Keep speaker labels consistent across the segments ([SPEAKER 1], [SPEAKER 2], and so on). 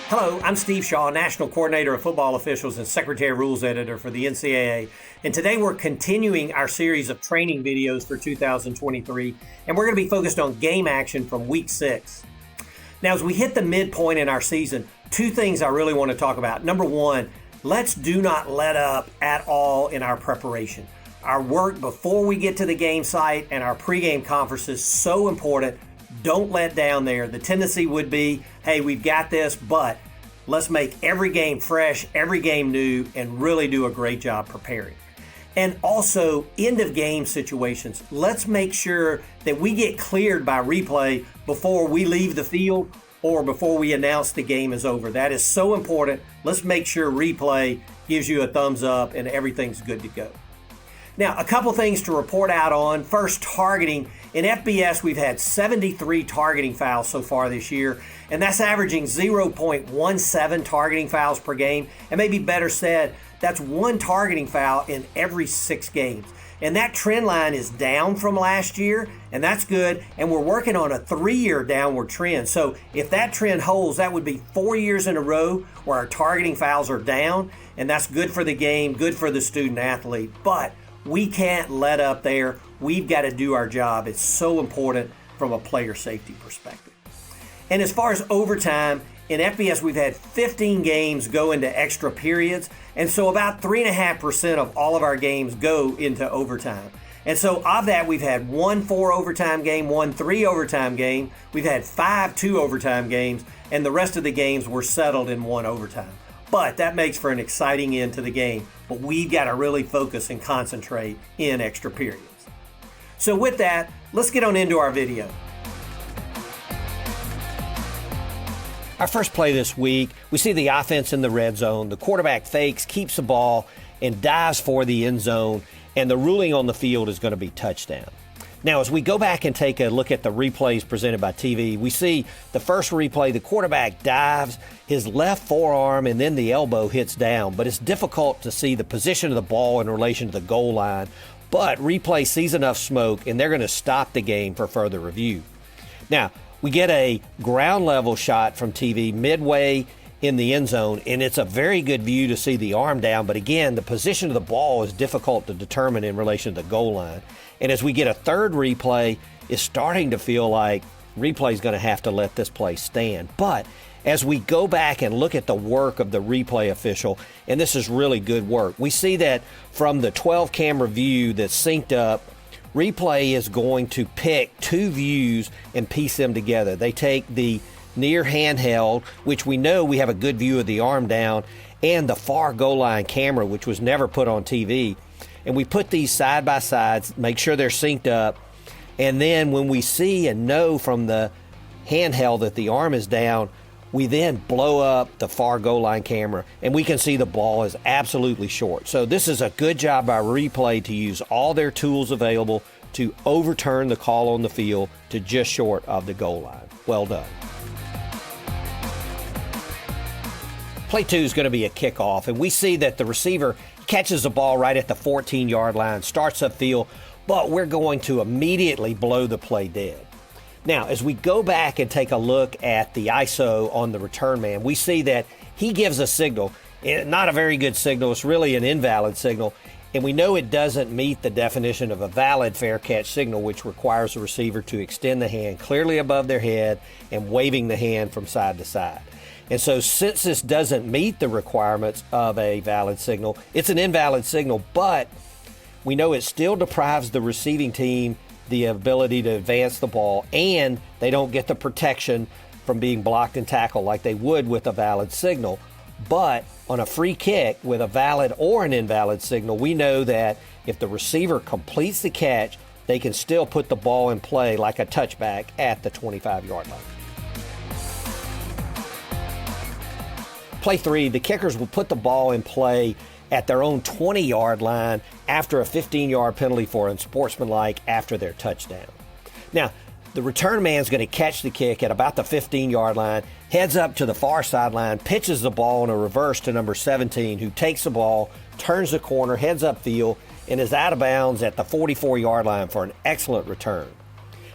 [SPEAKER 1] Hello, I'm Steve Shaw, National Coordinator of Football Officials and Secretary Rules Editor for the NCAA. And today we're continuing our series of training videos for 2023, and we're going to be focused on game action from Week 6. Now, as we hit the midpoint in our season, two things I really want to talk about. Number one, let's do not let up at all in our preparation. Our work before we get to the game site and our pregame conference is so important. Don't let down there. The tendency would be, hey, we've got this, but let's make every game fresh, every game new, and really do a great job preparing. And also, end of game situations. Let's make sure that we get cleared by replay before we leave the field or before we announce the game is over. That is so important. Let's make sure replay gives you a thumbs up and everything's good to go. Now, a couple things to report out on. First, targeting. In FBS, we've had 73 targeting fouls so far this year, and that's averaging 0.17 targeting fouls per game. And maybe better said, that's one targeting foul in every 6 games. And that trend line is down from last year, and that's good. And we're working on a 3-year downward trend. So if that trend holds, that would be 4 years in a row where our targeting fouls are down, and that's good for the game, good for the student athlete. But we can't let up there. We've got to do our job. It's so important from a player safety perspective. And as far as overtime, in FBS, we've had 15 games go into extra periods. And so about 3.5% of all of our games go into overtime. And so of that, we've had 1 4-overtime game, 1 3-overtime game. We've had 5 2-overtime games, and the rest of the games were settled in 1 overtime. But that makes for an exciting end to the game. But we've got to really focus and concentrate in extra periods. So with that, let's get on into our video. Our first play this week, we see the offense in the red zone. The quarterback fakes, keeps the ball, and dives for the end zone. And the ruling on the field is going to be touchdown. Now, as we go back and take a look at the replays presented by TV, we see the first replay, the quarterback dives, his left forearm and then the elbow hits down, but it's difficult to see the position of the ball in relation to the goal line. But replay sees enough smoke, and they're going to stop the game for further review. Now, we get a ground level shot from TV midway in the end zone, and it's a very good view to see the arm down. But again, the position of the ball is difficult to determine in relation to the goal line. And as we get a third replay, it's starting to feel like replay is going to have to let this play stand. But as we go back and look at the work of the replay official, and this is really good work, we see that from the 12 camera view that's synced up, replay is going to pick 2 views and piece them together. They take the near handheld, which we know we have a good view of the arm down, and the far goal line camera, which was never put on TV. And we put these side by sides, make sure they're synced up. And then when we see and know from the handheld that the arm is down, we then blow up the far goal line camera, and we can see the ball is absolutely short. So this is a good job by replay to use all their tools available to overturn the call on the field to just short of the goal line. Well done. Play 2 is going to be a kickoff, and we see that the receiver catches the ball right at the 14-yard line, starts upfield, but we're going to immediately blow the play dead. Now, as we go back and take a look at the ISO on the return man, we see that he gives a signal, not a very good signal, it's really an invalid signal, and we know it doesn't meet the definition of a valid fair catch signal, which requires the receiver to extend the hand clearly above their head and waving the hand from side to side. And so since this doesn't meet the requirements of a valid signal, it's an invalid signal, but we know it still deprives the receiving team the ability to advance the ball, and they don't get the protection from being blocked and tackled like they would with a valid signal. But on a free kick with a valid or an invalid signal, we know that if the receiver completes the catch, they can still put the ball in play like a touchback at the 25-yard line. Play 3, the kickers will put the ball in play at their own 20-yard line after a 15-yard penalty for unsportsmanlike after their touchdown. Now, the return man's going to catch the kick at about the 15-yard line, heads up to the far sideline, pitches the ball in a reverse to number 17, who takes the ball, turns the corner, heads upfield, and is out of bounds at the 44-yard line for an excellent return.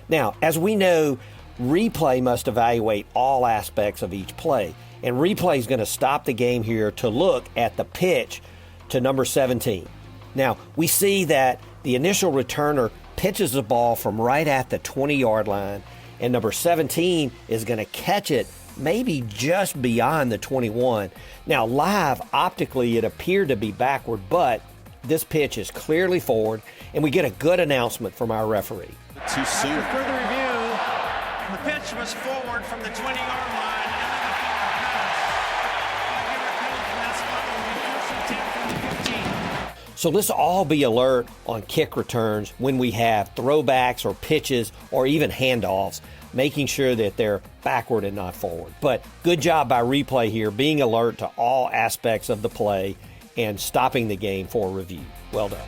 [SPEAKER 1] Now, as we know, replay must evaluate all aspects of each play. And replay is going to stop the game here to look at the pitch to number 17. Now, we see that the initial returner pitches the ball from right at the 20-yard line, and number 17 is going to catch it maybe just beyond the 21. Now, live, optically, it appeared to be backward, but this pitch is clearly forward, and we get a good announcement from our referee.
[SPEAKER 2] Too soon.
[SPEAKER 3] After further review, the pitch was forward from the 20-yard line.
[SPEAKER 1] So let's all be alert on kick returns when we have throwbacks or pitches or even handoffs, making sure that they're backward and not forward. But good job by replay here, being alert to all aspects of the play and stopping the game for review. Well done.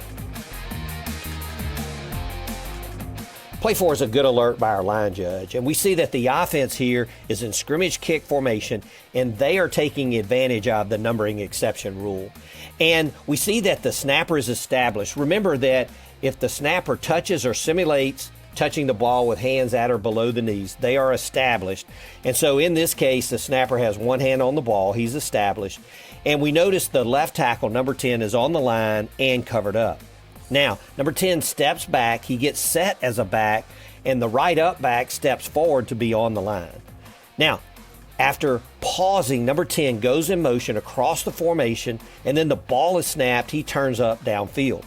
[SPEAKER 1] Play 4 is a good alert by our line judge, and we see that the offense here is in scrimmage kick formation, and they are taking advantage of the numbering exception rule. And we see that the snapper is established. Remember that if the snapper touches or simulates touching the ball with hands at or below the knees, they are established. And so in this case, the snapper has one hand on the ball. He's established. And we notice the left tackle, number 10, is on the line and covered up. Now, number 10 steps back. He gets set as a back, and the right up back steps forward to be on the line. Now, after pausing, number 10 goes in motion across the formation, and then the ball is snapped. He turns up downfield.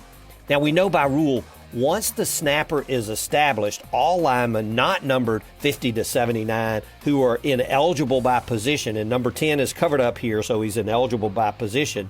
[SPEAKER 1] Now, we know by rule, once the snapper is established, all linemen not numbered 50 to 79 who are ineligible by position, and number 10 is covered up here, so he's ineligible by position,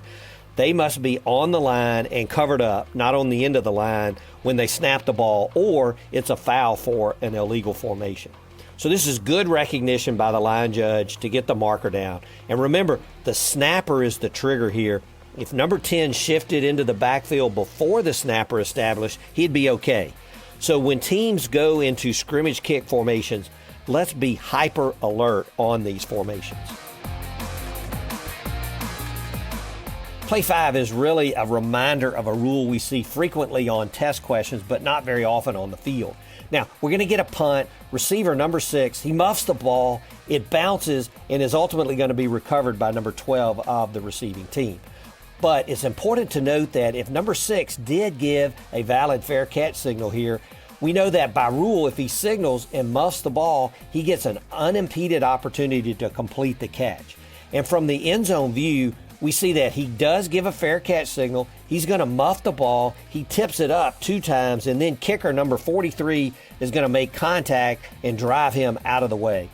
[SPEAKER 1] they must be on the line and covered up, not on the end of the line when they snap the ball, or it's a foul for an illegal formation. So this is good recognition by the line judge to get the marker down. And remember, the snapper is the trigger here. If number 10 shifted into the backfield before the snapper established, he'd be okay. So when teams go into scrimmage kick formations, let's be hyper alert on these formations. Play 5 is really a reminder of a rule we see frequently on test questions, but not very often on the field. Now, we're going to get a punt. Receiver number 6, he muffs the ball, it bounces, and is ultimately going to be recovered by number 12 of the receiving team. But it's important to note that if number 6 did give a valid fair catch signal here, we know that by rule, if he signals and muffs the ball, he gets an unimpeded opportunity to complete the catch. And from the end zone view, we see that he does give a fair catch signal. He's going to muff the ball. He tips it up 2 times, and then kicker number 43 is going to make contact and drive him out of the way.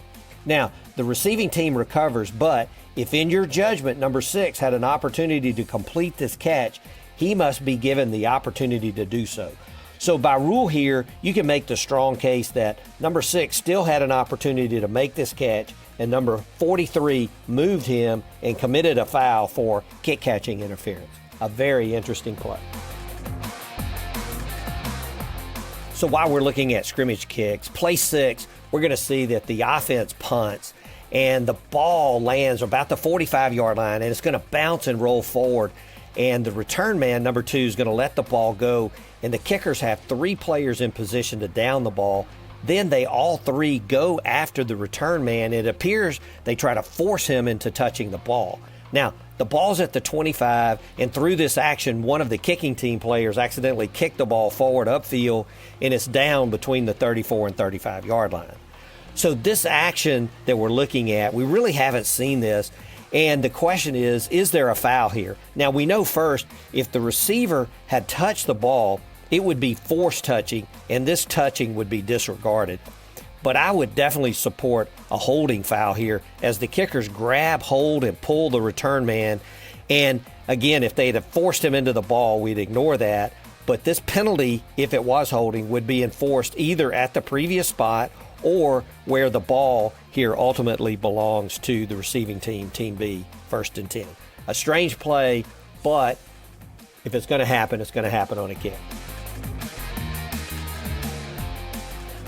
[SPEAKER 1] Now, the receiving team recovers, but if in your judgment number 6 had an opportunity to complete this catch, he must be given the opportunity to do so. So by rule here, you can make the strong case that number 6 still had an opportunity to make this catch, and number 43 moved him and committed a foul for kick catching interference. A very interesting play. So while we're looking at scrimmage kicks, play 6, we're going to see that the offense punts and the ball lands about the 45-yard line, and it's going to bounce and roll forward. And the return man, number 2, is going to let the ball go, and the kickers have 3 players in position to down the ball. Then they all 3 go after the return man. It appears they try to force him into touching the ball. Now, the ball's at the 25, and through this action, one of the kicking team players accidentally kicked the ball forward upfield, and it's down between the 34 and 35-yard line. So this action that we're looking at, we really haven't seen this. And the question is there a foul here? Now, we know first, if the receiver had touched the ball, it would be forced touching, and this touching would be disregarded. But I would definitely support a holding foul here as the kickers grab hold and pull the return man. And again, if they'd have forced him into the ball, we'd ignore that. But this penalty, if it was holding, would be enforced either at the previous spot or where the ball here ultimately belongs to the receiving team, Team B, 1st and 10. A strange play, but if it's going to happen, it's going to happen on a kick.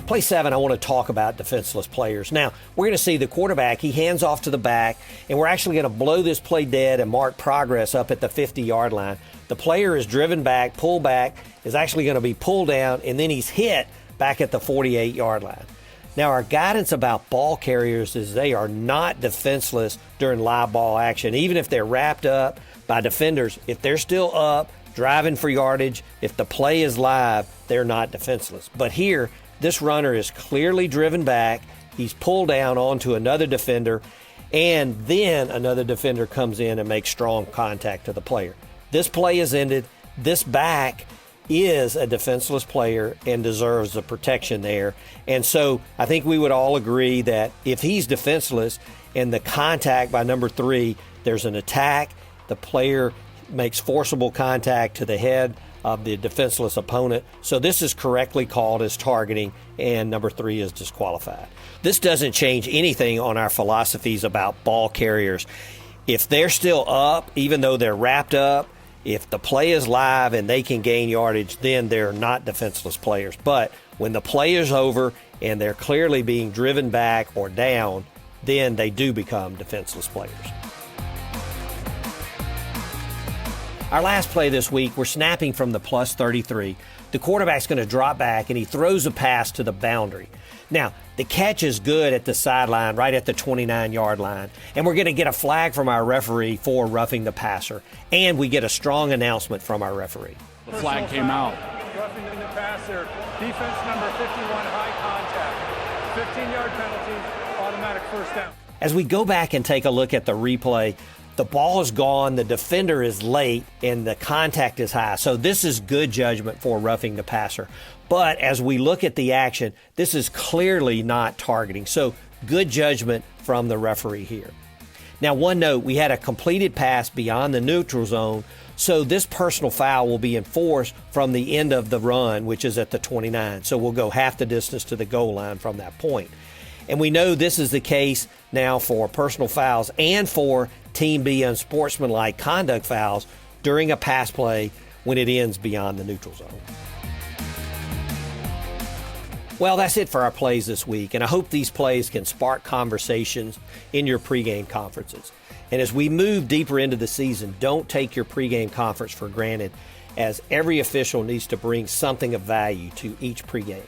[SPEAKER 1] Play 7, I want to talk about defenseless players. Now, we're going to see the quarterback, he hands off to the back, and we're actually going to blow this play dead and mark progress up at the 50-yard line. The player is driven back, pullback, is actually going to be pulled down, and then he's hit back at the 48-yard line. Now, our guidance about ball carriers is they are not defenseless during live ball action. Even if they're wrapped up by defenders, if they're still up, driving for yardage, if the play is live, they're not defenseless. But here, this runner is clearly driven back. He's pulled down onto another defender, and then another defender comes in and makes strong contact to the player. This play is ended. This back is a defenseless player and deserves the protection there. And so I think we would all agree that if he's defenseless and the contact by number 3, there's an attack, the player makes forcible contact to the head of the defenseless opponent. So this is correctly called as targeting, and number 3 is disqualified. This doesn't change anything on our philosophies about ball carriers. If they're still up, even though they're wrapped up, if the play is live and they can gain yardage, then they're not defenseless players. But when the play is over and they're clearly being driven back or down, then they do become defenseless players. Our last play this week, we're snapping from the plus 33. The quarterback's going to drop back and he throws a pass to the boundary. Now, the catch is good at the sideline, right at the 29-yard line, and we're going to get a flag from our referee for roughing the passer, and we get a strong announcement from our referee.
[SPEAKER 2] The flag came out.
[SPEAKER 4] Roughing the passer, defense number 51, high contact, 15-yard penalty, automatic first down.
[SPEAKER 1] As we go back and take a look at the replay, the ball is gone, the defender is late, and the contact is high. So this is good judgment for roughing the passer. But as we look at the action, this is clearly not targeting. So good judgment from the referee here. Now, one note, we had a completed pass beyond the neutral zone, so this personal foul will be enforced from the end of the run, which is at the 29. So we'll go half the distance to the goal line from that point. And we know this is the case now for personal fouls and for Team B unsportsmanlike conduct fouls during a pass play when it ends beyond the neutral zone. Well, that's it for our plays this week, and I hope these plays can spark conversations in your pregame conferences. And as we move deeper into the season, don't take your pregame conference for granted, as every official needs to bring something of value to each pregame.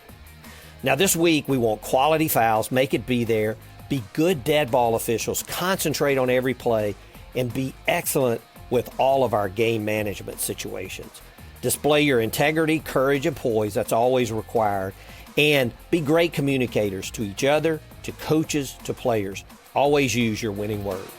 [SPEAKER 1] Now this week, we want quality fouls, make it be there, be good dead ball officials, concentrate on every play, and be excellent with all of our game management situations. Display your integrity, courage, and poise, that's always required, and be great communicators to each other, to coaches, to players. Always use your winning words.